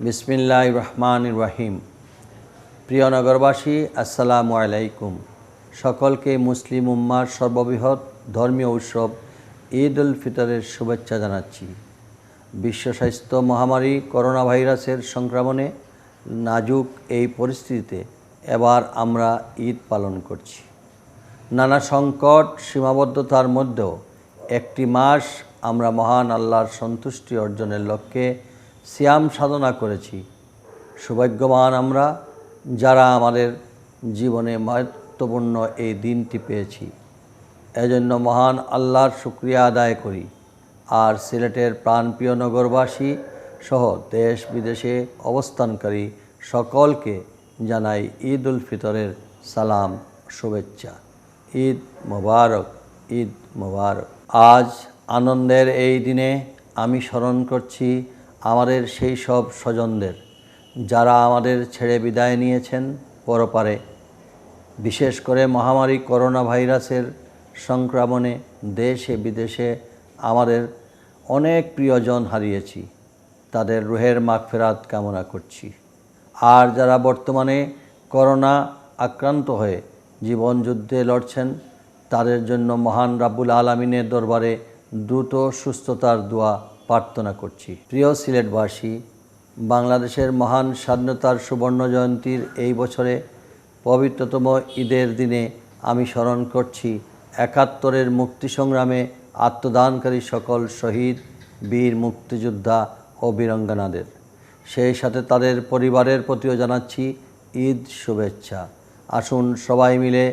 বিসমিল্লাহির রহমানির রহিম। প্রিয় নগরবাসী, আসসালামু আলাইকুম। সকলকে মুসলিম উম্মার সর্ববৃহৎ ধর্মীয় উৎসব ঈদ উল ফিতরের শুভেচ্ছা জানাচ্ছি। বিশ্ব স্বাস্থ্য মহামারী করোনা ভাইরাসের সংক্রমণে নাজুক এই পরিস্থিতিতে এবার আমরা ঈদ পালন করছি। নানা সংকট সীমাবদ্ধতার মধ্যেও একটি মাস আমরা মহান আল্লাহর সন্তুষ্টি অর্জনের লক্ষ্যে সিয়াম সাধনা করেছি। সৌভাগ্যবান আমরা যারা আমাদের জীবনে মহত্বপূর্ণ এই দিনটি পেয়েছি। এজন্য মহান আল্লাহর শুকরিয়া আদায় করি। আর সিলেটের প্রাণপ্রিয় নগরবাসী সহ দেশ বিদেশে অবস্থানকারী সকলকে জানাই ঈদ উল ফিতরের সালাম শুভেচ্ছা। ঈদ মোবারক, ঈদ মোবারক। আজ আনন্দের এই দিনে আমি স্মরণ করছি আমাদের সেই সব স্বজনদের যারা আমাদের ছেড়ে বিদায় নিয়েছেন পরপারে। বিশেষ করে মহামারী করোনা ভাইরাসের সংক্রমণে দেশে বিদেশে আমাদের অনেক প্রিয়জন হারিয়েছি। তাদের রুহের মাগফিরাত কামনা করছি। আর যারা বর্তমানে করোনা আক্রান্ত হয়ে জীবনযুদ্ধে লড়ছেন, তাদের জন্য মহান রাব্বুল আলামিনের দরবারে দ্রুত সুস্থতার দোয়া প্রার্থনা করছি। প্রিয় সিলেটবাসী, বাংলাদেশের মহান স্বাধীনতার সুবর্ণ জয়ন্তীর এই বছরে পবিত্রতম ঈদের দিনে আমি স্মরণ করছি ৭১-এর মুক্তি সংগ্রামে আত্মদানকারী সকল শহীদ, বীর মুক্তিযোদ্ধা ও বীরাঙ্গনাদের। সেই সাথে তাদের পরিবারের প্রতিও জানাচ্ছি ঈদ শুভেচ্ছা। আসুন সবাই মিলে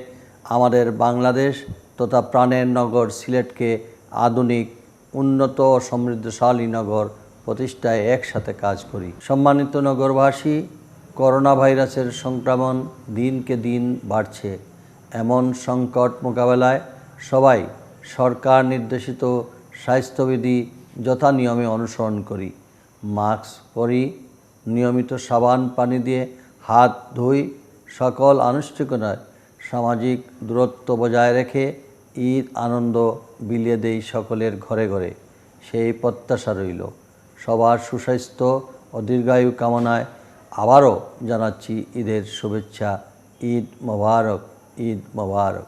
আমাদের বাংলাদেশ তথা প্রাণের নগর সিলেটকে আধুনিক, উন্নত ও সমৃদ্ধশালী নগর প্রতিষ্ঠায় একসাথে কাজ করি। সম্মানিত নগরবাসী, করোনা ভাইরাসের সংক্রমণ দিনকে দিন বাড়ছে। এমন সংকট মোকাবেলায় সবাই সরকার নির্দেশিত স্বাস্থ্যবিধি যথা নিয়মে অনুসরণ করি। মাস্ক পরি, নিয়মিত সাবান পানি দিয়ে হাত ধুই, সকল আনুষ্ঠানিকতায় সামাজিক দূরত্ব বজায় রেখে ঈদ আনন্দ বিলিয়ে দেই সকলের ঘরে ঘরে। সেই প্রত্যাশা রইল। সবার সুস্বাস্থ্য ও দীর্ঘায়ু কামনায় আবারও জানাচ্ছি ঈদের শুভেচ্ছা। ঈদ মোবারক, ঈদ মোবারক।